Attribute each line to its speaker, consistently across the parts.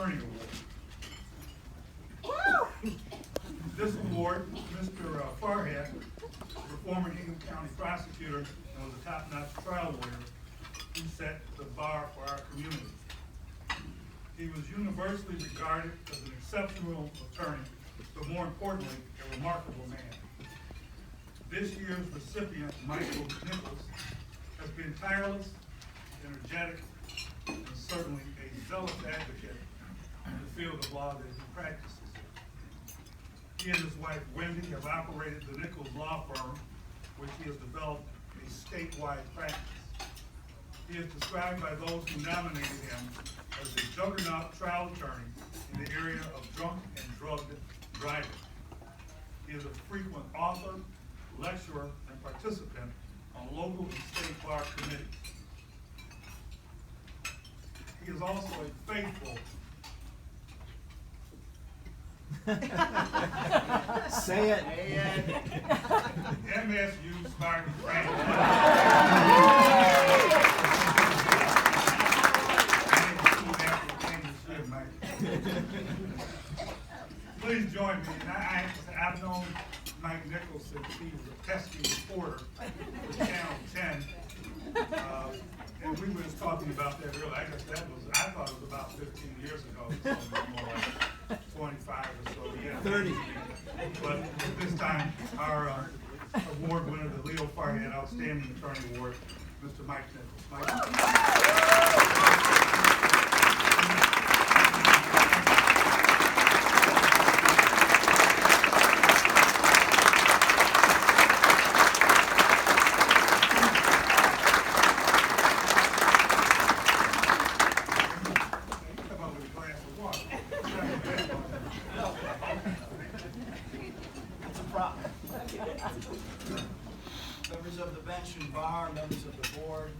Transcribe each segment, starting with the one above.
Speaker 1: Attorney Award. This award, Mr. Farhat, the former Ingham County prosecutor and was a top-notch trial lawyer who set the bar for our community. He was universally regarded as an exceptional attorney, but more importantly, a remarkable man. This year's recipient, Nichols, has been tireless, energetic, and certainly a zealous advocate in the field of law that he practices. He and his wife, Wendy, have operated the Nichols Law Firm, which he has developed a statewide practice. He is described by those who nominated him as a juggernaut trial attorney in the area of drunk and drug driving. He is a frequent author, lecturer, and participant on local and state bar committees. He is also a faithful
Speaker 2: Say it.
Speaker 1: MSU Spartan friend. Please join me. I've known Mike Nichols since he was a pesky reporter for Channel 10. And we were just talking about that earlier. I guess I thought it was about 15 years ago. So more like 25 or so. Yeah,
Speaker 2: 30.
Speaker 1: But at this time, our award winner, the Leo Farhat Outstanding Attorney Award, Mr. Mike Nichols. Mike.
Speaker 2: Members of the bench and bar, members of the board,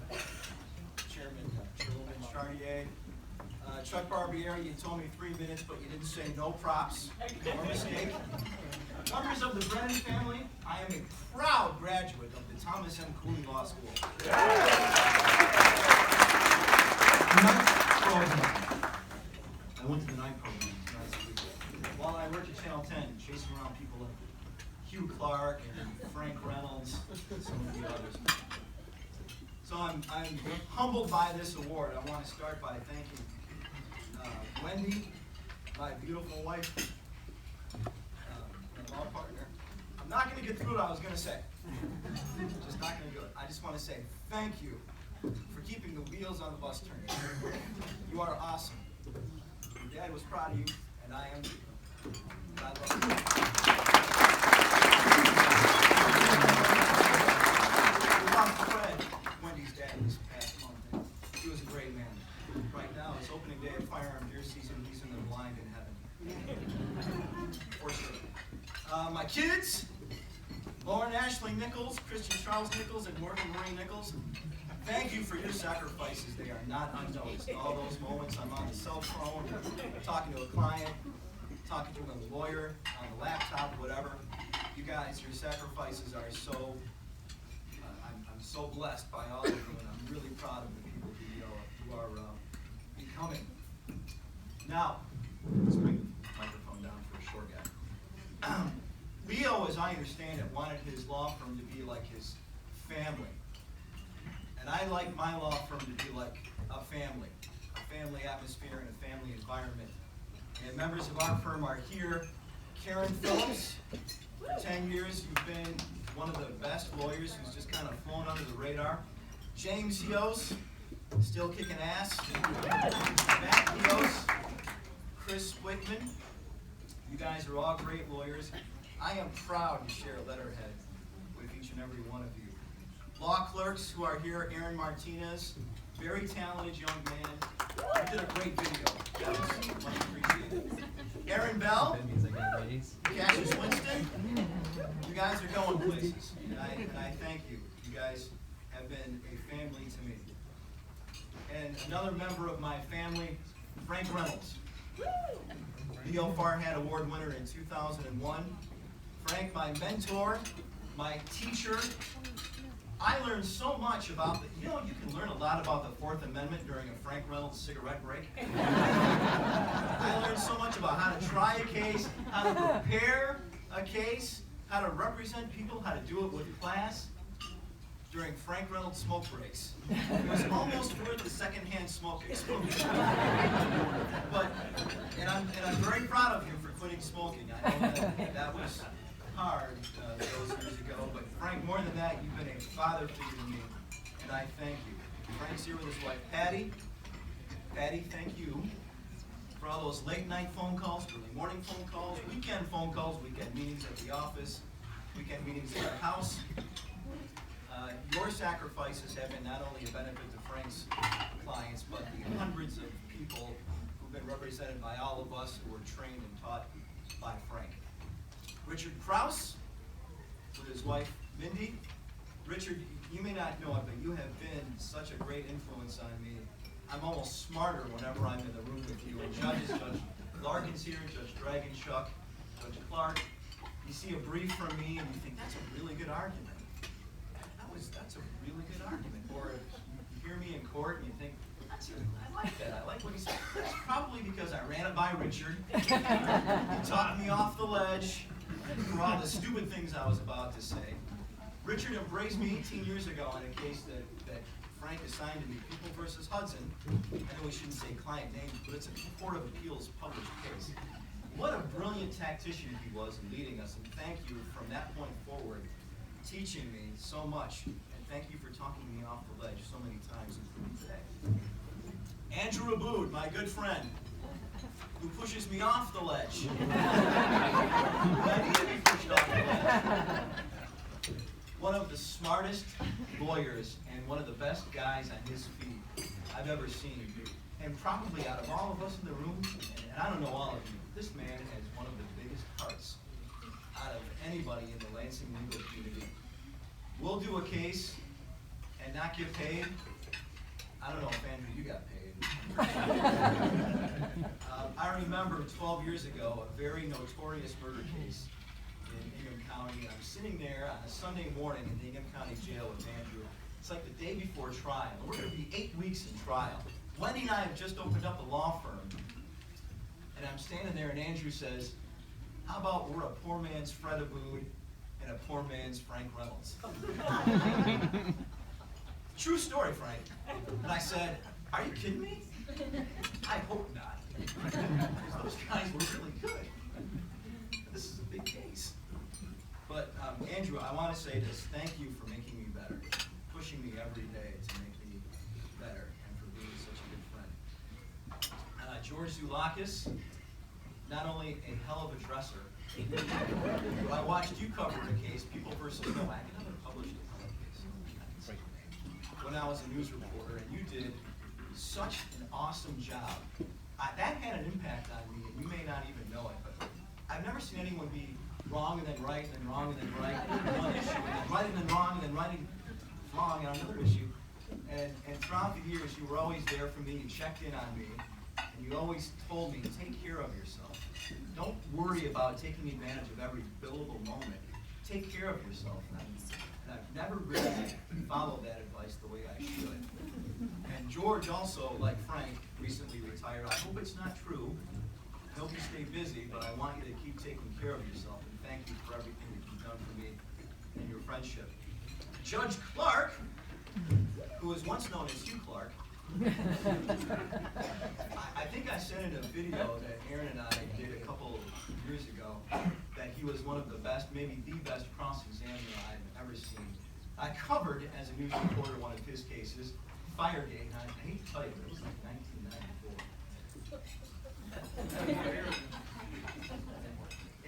Speaker 2: Chairman Chartier, Chuck Barbieri, you told me 3 minutes, but you didn't say no props or mistake. Members of the Brennan family, I am a proud graduate of the Thomas M. Cooley Law School. I went to the night program last week. While I worked at Channel 10, chasing around people like Hugh Clark and Frank Reynolds and some of the others. So I'm humbled by this award. I want to start by thanking Wendy, my beautiful wife, my law partner. I'm not going to get through what I was going to say. Just not going to do it. I just want to say thank you for keeping the wheels on the bus turning. You are awesome. Your dad was proud of you, and I am too. I love you. We lost Fred, Wendy's dad, this past month. He was a great man. Right now, it's opening day of firearm deer season. He's in the blind in heaven. For sure. My kids, Lauren Ashley Nichols, Christian Charles Nichols, and Morgan Marie Nichols, thank you for your sacrifices. They are not unnoticed. All those moments I'm on the cell phone, talking to a client, talking to a lawyer, on the laptop, whatever. You guys, your sacrifices are so, I'm so blessed by all of you, and I'm really proud of the people who are becoming. Now, let's bring the microphone down for a short guy. Leo, as I understand it, wanted his law firm to be like his family. And I like my law firm to be like a family atmosphere and a family environment. And members of our firm are here. Karen Phillips, for 10 years, you've been one of the best lawyers who's just kind of flown under the radar. James Hios, still kicking ass. Matt Hios, Chris Wickman, you guys are all great lawyers. I am proud to share a letterhead with each and every one of you. Law clerks who are here, Aaron Martinez, very talented young man. You did a great video. That was much appreciated. Aaron Bell, Cassius Winston, you guys are going places. And I thank you. You guys have been a family to me. And another member of my family, Frank Reynolds. Leo Farhat Award winner in 2001. Frank, my mentor, my teacher. I learned so much about you can learn a lot about the Fourth Amendment during a Frank Reynolds cigarette break. to try a case, how to prepare a case, how to represent people, how to do it with class during Frank Reynolds smoke breaks. It was almost worth the secondhand smoke exposure. And I'm very proud of him for quitting smoking. I know that was hard those years ago, but Frank, more than that, you've been a father figure to me, and I thank you. Frank's here with his wife, Patty. Patty, thank you for all those late night phone calls, early morning phone calls, weekend meetings at the office, weekend meetings at our house. Your sacrifices have been not only a benefit to Frank's clients, but the hundreds of people who've been represented by all of us who were trained and taught by Frank. Richard Krause, with his wife, Mindy. Richard, you may not know it, but you have been such a great influence on me. I'm almost smarter whenever I'm in the room with you. And judges, Judge Larkin's here, Judge Dragonchuck, Judge Clark. You see a brief from me and you think, that's a really good argument. That's a really good argument. Or you hear me in court and you think, I like that. I like what he said. That's probably because I ran it by Richard. He taught me off the ledge for all the stupid things I was about to say. Richard embraced me 18 years ago on a case that Frank assigned to me, People versus Hudson. I know we shouldn't say client names, but it's a Court of Appeals published case. What a brilliant tactician he was in leading us, and thank you from that point forward, teaching me so much, and thank you for talking me off the ledge so many times, including today. Andrew Abood, my good friend, who pushes me off the ledge. I need to be pushed off the ledge. One of the smartest lawyers and one of the best guys on his feet I've ever seen. And probably out of all of us in the room, and I don't know all of you, this man has one of the biggest hearts out of anybody in the Lansing legal community. We'll do a case and not get paid. I don't know if Andrew, you got paid. I remember 12 years ago a very notorious murder case in Ingham County. I was sitting there on a Sunday morning in the Ingham County Jail with Andrew. It's like the day before trial. We're going to be 8 weeks in trial. Wendy and I have just opened up a law firm. And I'm standing there and Andrew says, how about we're a poor man's Fred Abood and a poor man's Frank Reynolds? True story, Frank. And I said, are you kidding me? I hope not. Because those guys were really good. This is a big case. But Andrew, I want to say this. Thank you for making me better, pushing me every day to make me better, and for being such a good friend. George Zoulakis, not only a hell of a dresser, but I watched you cover a case, People versus No. I never published a public case when I was a news reporter, and you did such an awesome job. That had an impact on me, and you may not even know it, but I've never seen anyone be wrong and then right and then wrong and then right on one issue, and then right and then wrong and then right and wrong on another issue. And throughout the years, you were always there for me, you checked in on me, and you always told me, take care of yourself. Don't worry about taking advantage of every billable moment. Take care of yourself. And I've never really followed that advice the way I should. And George also, like Frank, recently retired. I hope it's not true. I hope you stay busy, but I want you to keep taking care of yourself. And thank you for everything that you've done for me and your friendship. Judge Clark, who was once known as Hugh Clark, I think I said in a video that Aaron and I did a couple years ago that he was one of the best, maybe the best cross-examiner I've ever seen. I covered, as a news reporter, one of his cases, Firegate, and I hate to tell you, but it was like 1994.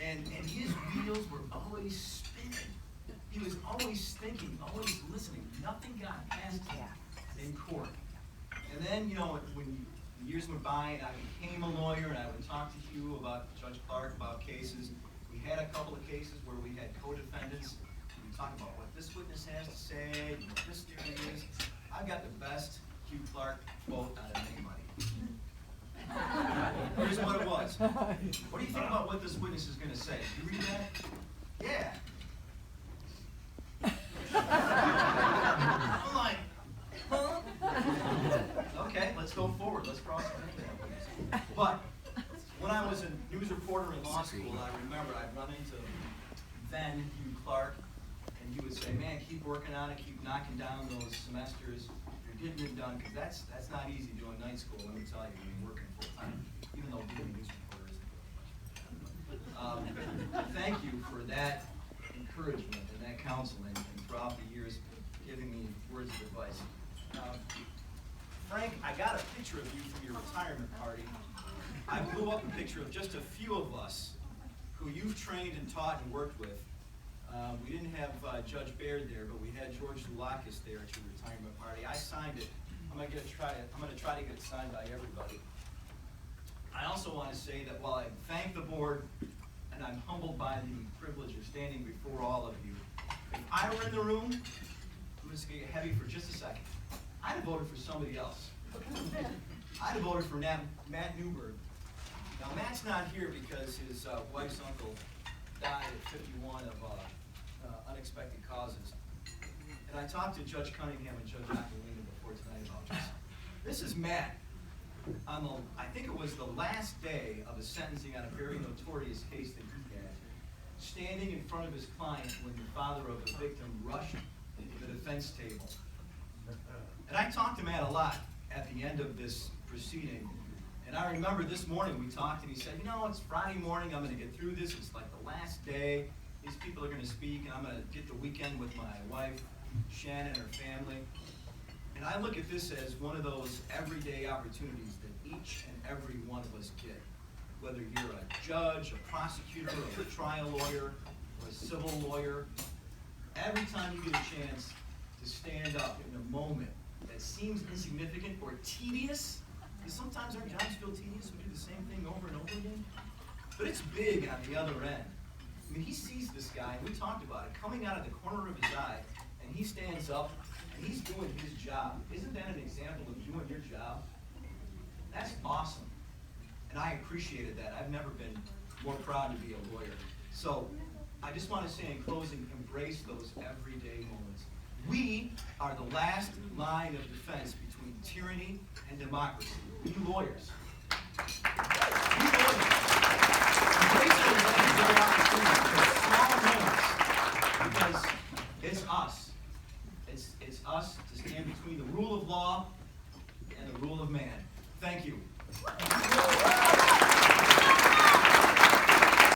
Speaker 2: And his wheels were always spinning. He was always thinking, always listening. Nothing got past him in court. And then, when the years went by and I became a lawyer and I would talk to Hugh about Judge Clark, about cases, we had a couple of cases where we had co-defendants. We would talk about what this witness has to say, what this theory is. I've got the best Hugh Clark quote out of anybody. Here's what it was. What do you think about what this witness is going to say? Did you read that? Yeah. I'm like, huh? Okay, let's go forward. Let's cross the line. But When I was a news reporter in law school, I remember I'd run into then Hugh Clark, and he would say, man, keep working on it, keep knocking down those semesters. You're getting it done, because that's not easy doing night school, let me tell you, when you're working full time, even though being a news reporter isn't. Thank you for that encouragement and that counseling, and throughout the years, giving me words of advice. Frank, I got a picture of you from your retirement party. I blew up a picture of just a few of us who you've trained and taught and worked with. We didn't have Judge Baird there, but we had George Zulakis there at your retirement party. I signed it. I'm going to try to get it signed by everybody. I also want to say that while I thank the board and I'm humbled by the privilege of standing before all of you, if I were in the room, I'm just going to get heavy for just a second. I'd have voted for somebody else. I'd have voted for Matt Newberg. Now, Matt's not here because his wife's uncle died at 51 of unexpected causes. And I talked to Judge Cunningham and Judge Aquilina before tonight about this. This is Matt on I think it was the last day of a sentencing on a very notorious case that he had, standing in front of his client when the father of the victim rushed the defense table. And I talked to Matt a lot at the end of this proceeding. And I remember this morning we talked and he said, you know, it's Friday morning, I'm going to get through this, it's like the last day, these people are going to speak, and I'm going to get the weekend with my wife, Shannon, and her family. And I look at this as one of those everyday opportunities that each and every one of us get. Whether you're a judge, a prosecutor, a trial lawyer, or a civil lawyer, every time you get a chance to stand up in a moment that seems insignificant or tedious, because sometimes our jobs feel tedious, we do the same thing over and over again, but it's big on the other end. I mean, he sees this guy, and we talked about it, coming out of the corner of his eye, and he stands up, and he's doing his job. Isn't that an example of doing your job? That's awesome. And I appreciated that. I've never been more proud to be a lawyer. So I just want to say in closing, embrace those everyday moments. We are the last line of defense between tyranny and democracy. We lawyers. We lawyers. Embrace those everyday opportunities, small moments, because it's us. It's us to stand between the rule of law and the rule of man. Thank you.